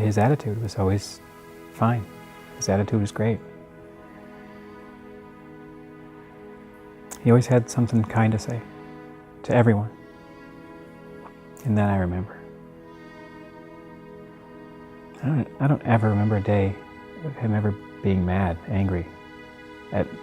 his attitude was always fine. His attitude was great. He always had something kind to say to everyone. And then I remember. I don't ever remember a day of him ever being mad, angry,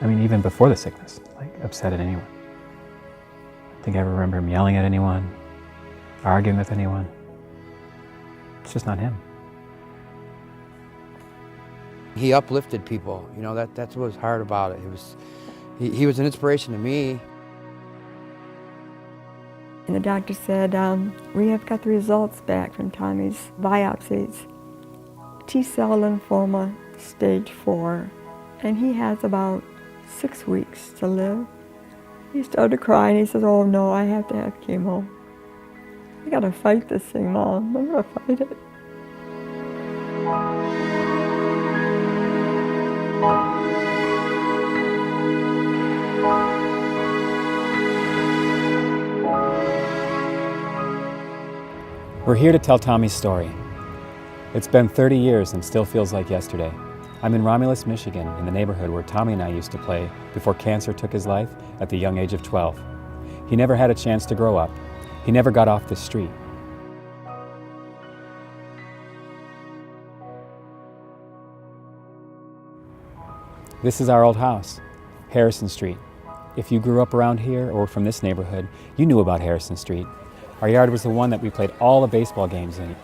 even before the sickness, like upset at anyone. I don't think I ever remember him yelling at anyone, arguing with anyone. It's just not him. He uplifted people, you know, that's what was hard about it. He was an inspiration to me. And the doctor said, we have got the results back from Tommy's biopsies. T-cell lymphoma, stage 4, and he has about 6 weeks to live. He started crying. He says, oh no, I have to have chemo. I gotta fight this thing, Mom. I'm gonna fight it. We're here to tell Tommy's story. It's been 30 years and still feels like yesterday. I'm in Romulus, Michigan, in the neighborhood where Tommy and I used to play before cancer took his life at the young age of 12. He never had a chance to grow up. He never got off the street. This is our old house, Harrison Street. If you grew up around here or from this neighborhood, you knew about Harrison Street. Our yard was the one that we played all the baseball games in.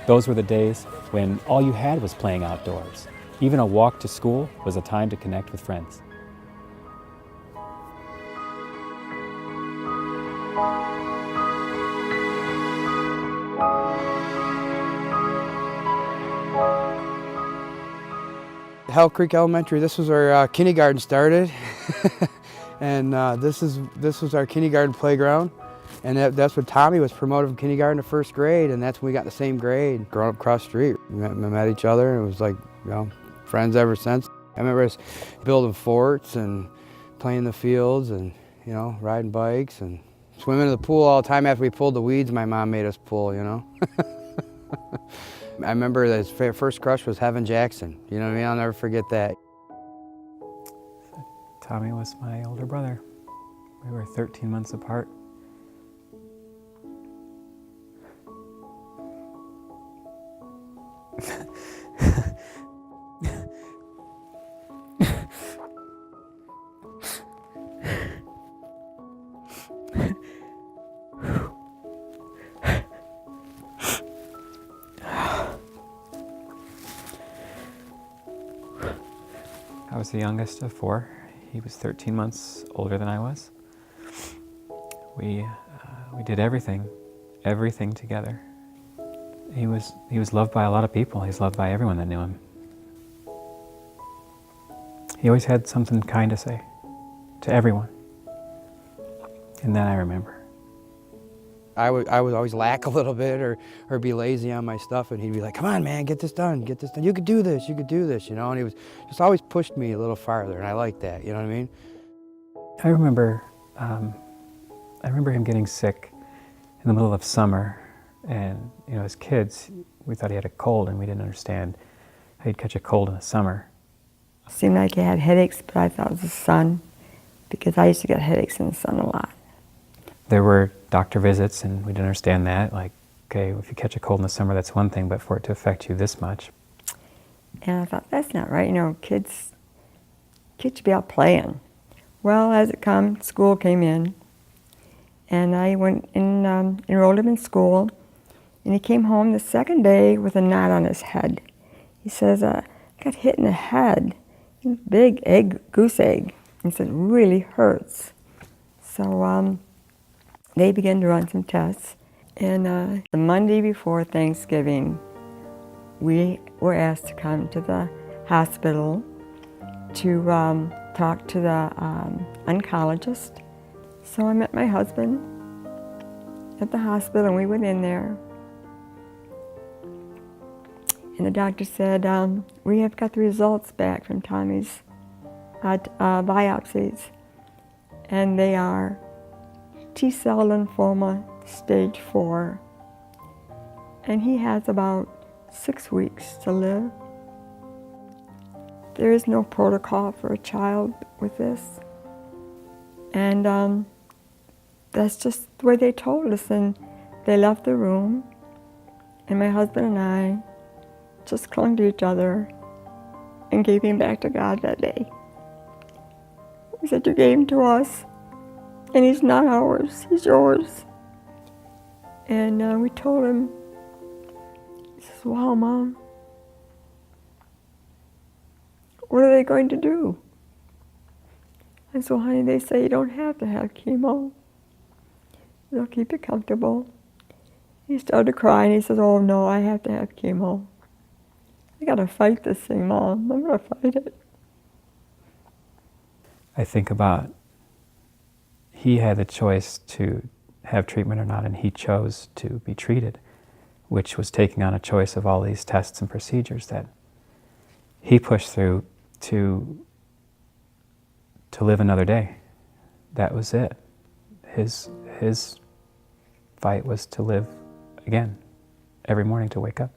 Those were the days when all you had was playing outdoors. Even a walk to school was a time to connect with friends. Hell Creek Elementary, this was where kindergarten started. And this was our kindergarten playground. And that's when Tommy was promoted from kindergarten to first grade, and that's when we got in the same grade. Growing up across the street, we met each other, and it was like, you know, friends ever since. I remember us building forts and playing in the fields and, you know, riding bikes and swimming in the pool all the time. After we pulled the weeds, my mom made us pull, you know. I remember his first crush was Heaven Jackson. You know what I mean? I'll never forget that. Tommy was my older brother. We were 13 months apart. I was the youngest of 4. He was 13 months older than I was. We did everything together. He was loved by a lot of people. He's loved by everyone that knew him. He always had something kind to say to everyone. And then I remember. I would always lack a little bit or be lazy on my stuff, and he'd be like, come on, man, get this done, get this done. You could do this, you know, and he was just always pushed me a little farther, and I liked that, you know what I mean? I remember him getting sick in the middle of summer, and, you know, as kids, we thought he had a cold, and we didn't understand how he'd catch a cold in the summer. It seemed like he had headaches, but I thought it was the sun, because I used to get headaches in the sun a lot. There were doctor visits, and we didn't understand that. Like, okay, if you catch a cold in the summer, that's one thing, but for it to affect you this much. And I thought, that's not right. You know, kids should be out playing. Well, as it come, school came in, and I went and enrolled him in school, and he came home the second day with a knot on his head. He says, I got hit in the head, big goose egg. He said, it really hurts. So they began to run some tests, and the Monday before Thanksgiving, we were asked to come to the hospital to talk to the oncologist. So I met my husband at the hospital, and we went in there. And the doctor said, we have got the results back from Tommy's biopsies, and they are T-cell lymphoma, stage 4, and he has about 6 weeks to live. There is no protocol for a child with this. And that's just the way they told us. And they left the room, and my husband and I just clung to each other and gave him back to God that day. We said, you gave him to us, and he's not ours, he's yours. And we told him, he says, wow, Mom, what are they going to do? I said, well, honey, they say you don't have to have chemo. They'll keep you comfortable. He started to cry, and he says, oh, no, I have to have chemo. I got to fight this thing, Mom. I'm going to fight it. I think about he had the choice to have treatment or not, and he chose to be treated, which was taking on a choice of all these tests and procedures that he pushed through to live another day. That was it. His fight was to live again every morning, to wake up.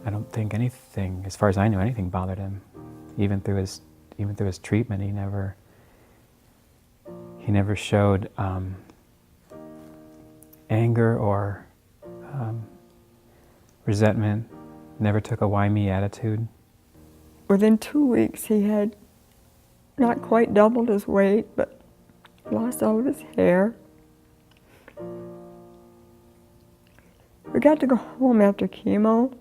I don't think anything, as far as I knew, anything bothered him. Even through his treatment, he never showed anger or resentment. Never took a why me attitude. Within 2 weeks, he had not quite doubled his weight, but lost all of his hair. We got to go home after chemo.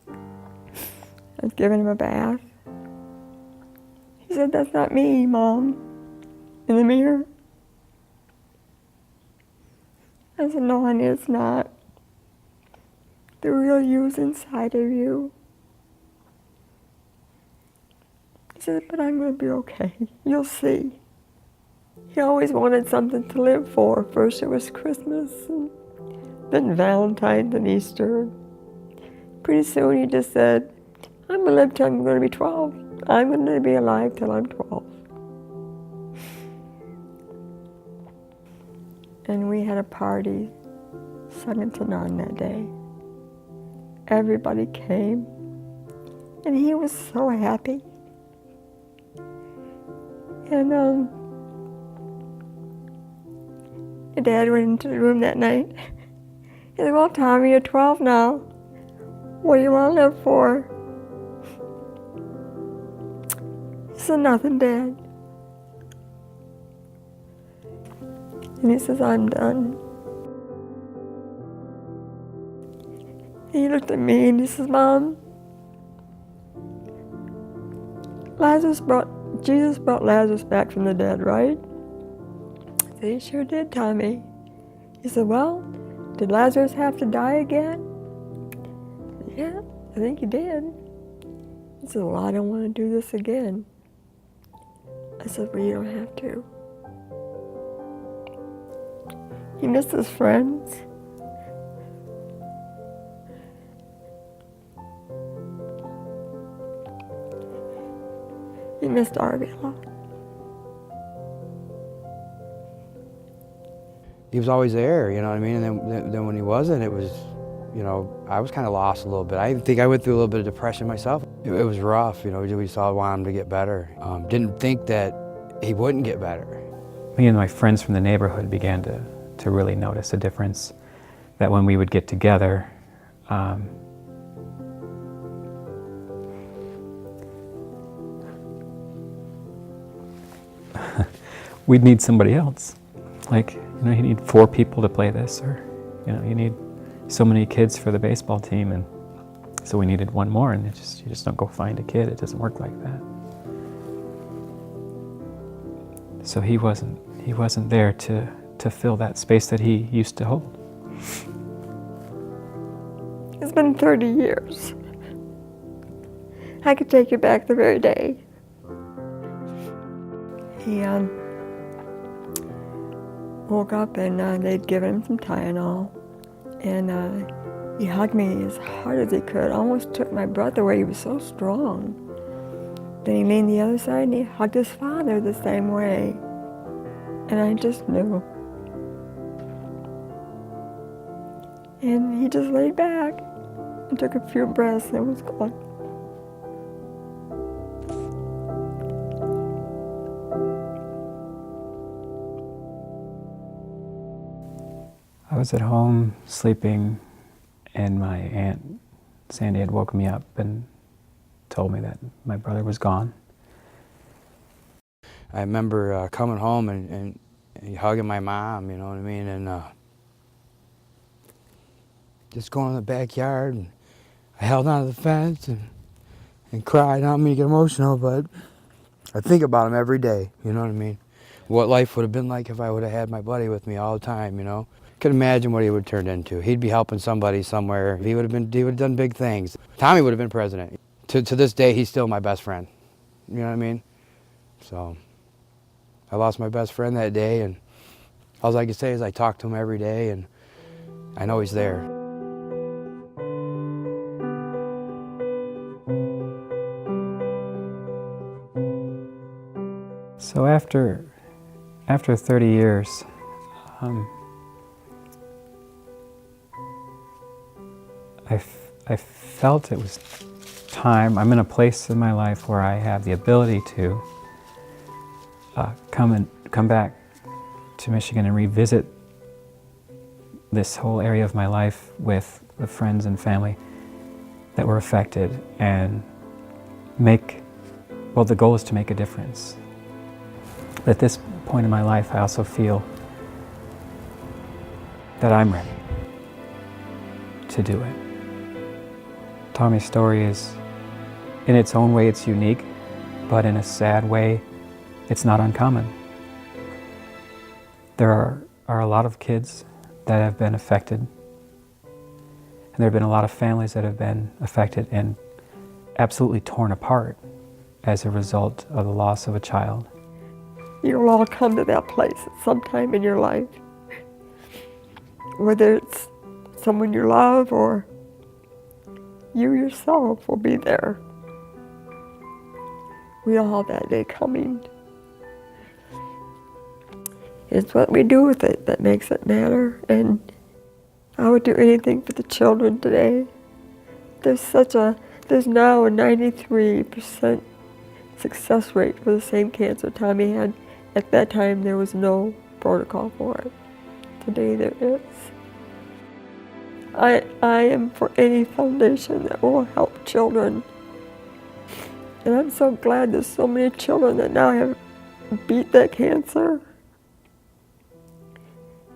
I was giving him a bath. He said, that's not me, Mom, in the mirror. I said, no, honey, it's not. The real you's inside of you. He said, but I'm going to be okay. You'll see. He always wanted something to live for. First it was Christmas, and then Valentine's and Easter. Pretty soon he just said, I'm going to live till I'm going to be 12. I'm going to be alive till I'm 12. And we had a party, second to none that day. Everybody came, and he was so happy. And my dad went into the room that night. He said, well, Tommy, you're 12 now. What do you want to live for? He said, nothing, Dad. And he says, I'm done. And he looked at me and he says, Mom, Jesus brought Lazarus back from the dead, right? I said, he sure did, Tommy. He said, well, did Lazarus have to die again? I said, yeah, I think he did. He said, well, I don't want to do this again. I said, well, you don't have to. He missed his friends. He missed Arby a lot. He was always there, you know what I mean? And then when he wasn't, it was, you know, I was kind of lost a little bit. I think I went through a little bit of depression myself. It was rough, you know, we saw wanted him to get better. Didn't think that he wouldn't get better. Me and my friends from the neighborhood began to really notice a difference, that when we would get together, we'd need somebody else. Like, you know, you need 4 people to play this, or, you know, you need so many kids for the baseball team, and so we needed one more, and you just don't go find a kid. It doesn't work like that. So he wasn't there to fill that space that he used to hold. It's been 30 years. I could take you back the very day. He woke up and they'd given him some Tylenol, and he hugged me as hard as he could. Almost took my breath away. He was so strong. Then he leaned the other side and he hugged his father the same way. And I just knew. And he just laid back and took a few breaths and was gone. I was at home sleeping, and my aunt Sandy had woken me up and told me that my brother was gone. I remember coming home and hugging my mom, you know what I mean, and just going in the backyard, and I held onto the fence and cried. I don't mean to get emotional, but I think about him every day, you know what I mean? What life would have been like if I would have had my buddy with me all the time, you know? Could imagine what he would have turned into. He'd be helping somebody somewhere. He would have done big things. Tommy would have been president. To this day, he's still my best friend. You know what I mean? So I lost my best friend that day, and all I can say is I talk to him every day, and I know he's there. So after 30 years, I felt it was time. I'm in a place in my life where I have the ability to come back to Michigan and revisit this whole area of my life with the friends and family that were affected, and the goal is to make a difference. At this point in my life, I also feel that I'm ready to do it. Tommy's story is, in its own way, it's unique, but in a sad way, it's not uncommon. There are a lot of kids that have been affected, and there have been a lot of families that have been affected and absolutely torn apart as a result of the loss of a child. You'll all come to that place at some time in your life, whether it's someone you love or you yourself will be there. We all have that day coming. It's what we do with it that makes it matter, and I would do anything for the children today. There's now a 93% success rate for the same cancer Tommy had. At that time, there was no protocol for it. Today there is. I am for any foundation that will help children. And I'm so glad there's so many children that now have beat that cancer.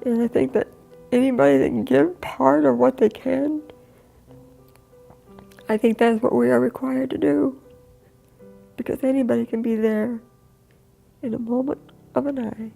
And I think that anybody that can give part of what they can, I think that's what we are required to do. Because anybody can be there in a moment of an eye.